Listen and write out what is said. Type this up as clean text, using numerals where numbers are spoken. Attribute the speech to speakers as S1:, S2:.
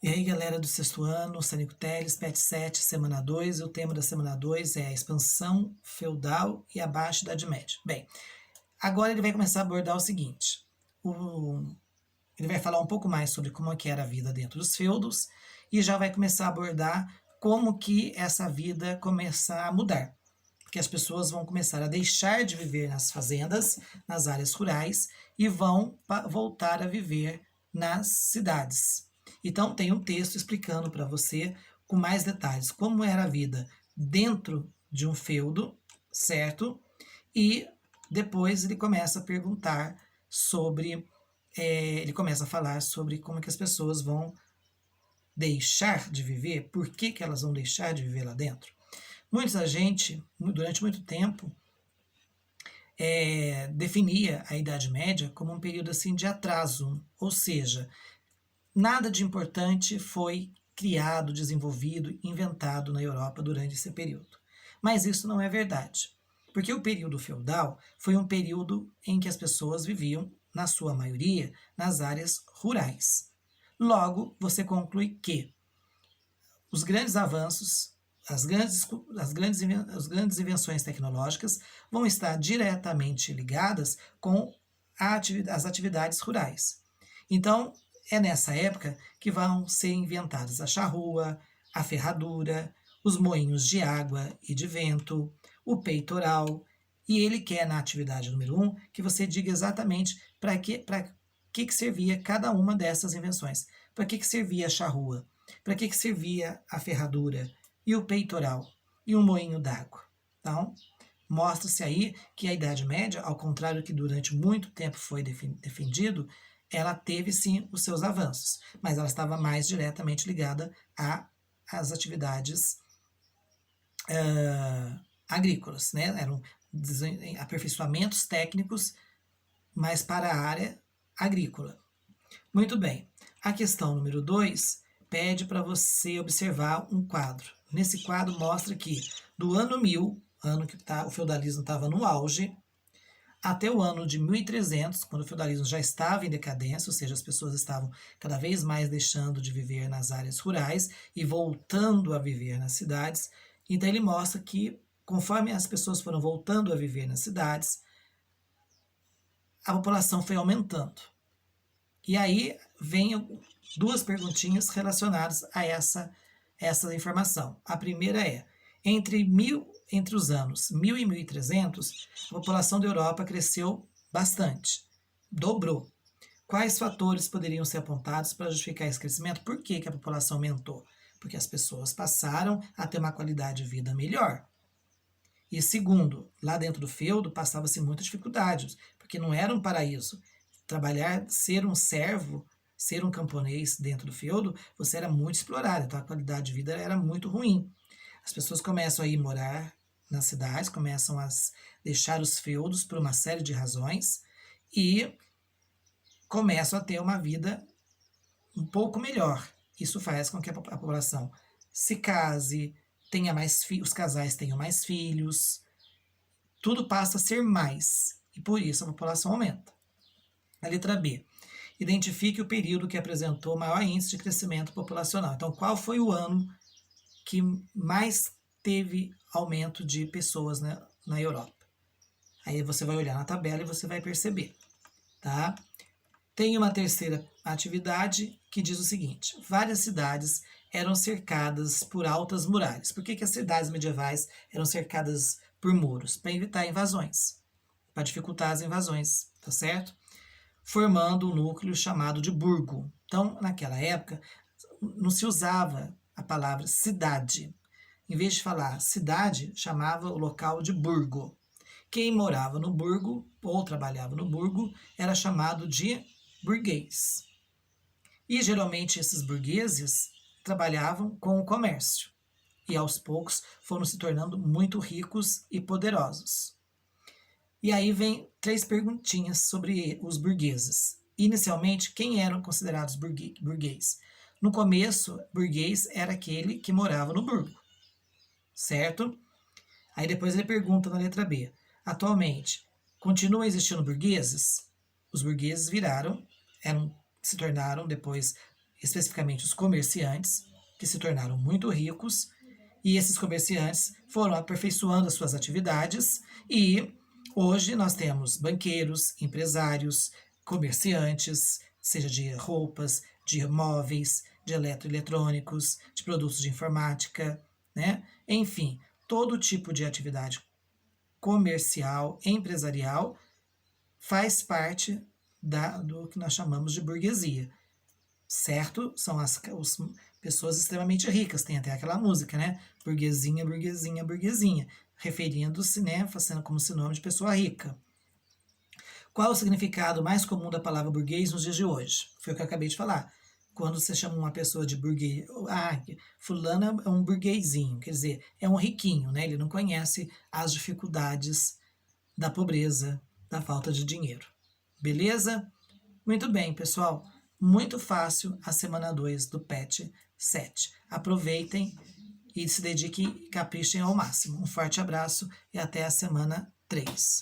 S1: E aí, galera do sexto ano, Sanico Teles, PET 7, semana 2, e o tema da semana 2 é a expansão feudal e a Baixa Idade Média. Bem, agora ele vai começar a abordar o seguinte, ele vai falar um pouco mais sobre como é que era a vida dentro dos feudos e já vai começar a abordar como que essa vida começa a mudar. Porque as pessoas vão começar a deixar de viver nas fazendas, nas áreas rurais, e vão voltar a viver nas cidades. Então, tem um texto explicando para você com mais detalhes como era a vida dentro de um feudo, certo? E depois ele começa a perguntar sobre, ele começa a falar sobre como é que as pessoas vão deixar de viver, por que, que elas vão deixar de viver lá dentro. Muita gente, durante muito tempo, definia a Idade Média como um período assim de atraso, ou seja, nada de importante foi criado, desenvolvido, inventado na Europa durante esse período. Mas isso não é verdade, porque o período feudal foi um período em que as pessoas viviam, na sua maioria, nas áreas rurais. Logo, você conclui que os grandes avanços, as grandes invenções tecnológicas vão estar diretamente ligadas com as atividades rurais. Então, é nessa época que vão ser inventadas a charrua, a ferradura, os moinhos de água e de vento, o peitoral, e ele quer, na atividade número 1, que você diga exatamente para que servia cada uma dessas invenções. Para que servia a charrua? Para que servia a ferradura e o peitoral e o moinho d'água? Então, mostra-se aí que a Idade Média, ao contrário que durante muito tempo foi defendido, ela teve sim os seus avanços, mas ela estava mais diretamente ligada às atividades agrícolas, né? Eram aperfeiçoamentos técnicos, mas para a área agrícola. Muito bem. A questão número 2 pede para você observar um quadro. Nesse quadro mostra que do ano 1000, ano que o feudalismo estava no auge, até o ano de 1300, quando o feudalismo já estava em decadência, ou seja, as pessoas estavam cada vez mais deixando de viver nas áreas rurais e voltando a viver nas cidades. Então ele mostra que, conforme as pessoas foram voltando a viver nas cidades, a população foi aumentando. E aí vem duas perguntinhas relacionadas a essa informação. A primeira é, entre os anos 1000 e 1300, a população da Europa cresceu bastante, dobrou. Quais fatores poderiam ser apontados para justificar esse crescimento? Por que a população aumentou? Porque as pessoas passaram a ter uma qualidade de vida melhor. E segundo, lá dentro do feudo passava-se muitas dificuldades, porque não era um paraíso. Trabalhar, ser um servo, ser um camponês dentro do feudo, você era muito explorado, então a qualidade de vida era muito ruim. As pessoas começam a ir morar nas cidades, começam a deixar os feudos por uma série de razões e começam a ter uma vida um pouco melhor. Isso faz com que a população se case, tenha mais os casais tenham mais filhos, tudo passa a ser mais, e por isso a população aumenta. A letra B. Identifique o período que apresentou maior índice de crescimento populacional. Então, qual foi o ano que mais teve aumento de pessoas na Europa? Aí você vai olhar na tabela e você vai perceber, tá? Tem uma terceira atividade que diz o seguinte: várias cidades eram cercadas por altas muralhas. Por que as cidades medievais eram cercadas por muros? Para evitar invasões, para dificultar as invasões, tá certo? Formando um núcleo chamado de burgo. Então, naquela época, não se usava a palavra cidade. Em vez de falar cidade, chamava o local de burgo. Quem morava no burgo ou trabalhava no burgo era chamado de burguês. E geralmente esses burgueses trabalhavam com o comércio e aos poucos foram se tornando muito ricos e poderosos. E aí vem 3 perguntinhas sobre os burgueses. Inicialmente, quem eram considerados burguês? No começo, burguês era aquele que morava no burgo, certo? Aí depois ele pergunta na letra B. Atualmente, continuam existindo burgueses? Os burgueses se tornaram depois especificamente os comerciantes, que se tornaram muito ricos, e esses comerciantes foram aperfeiçoando as suas atividades, e hoje nós temos banqueiros, empresários, comerciantes, seja de roupas, de móveis, de eletroeletrônicos, de produtos de informática, né? Enfim, todo tipo de atividade comercial, empresarial, faz parte do que nós chamamos de burguesia, certo? São as pessoas extremamente ricas, tem até aquela música, né? Burguesinha, burguesinha, burguesinha, referindo-se, né, fazendo como sinônimo de pessoa rica. Qual o significado mais comum da palavra burguês nos dias de hoje? Foi o que eu acabei de falar. Quando você chama uma pessoa de burguês, fulana é um burguesinho, quer dizer, é um riquinho, né? Ele não conhece as dificuldades da pobreza, da falta de dinheiro. Beleza? Muito bem, pessoal. Muito fácil a semana 2 do PET 7. Aproveitem e se dediquem e caprichem ao máximo. Um forte abraço e até a semana 3.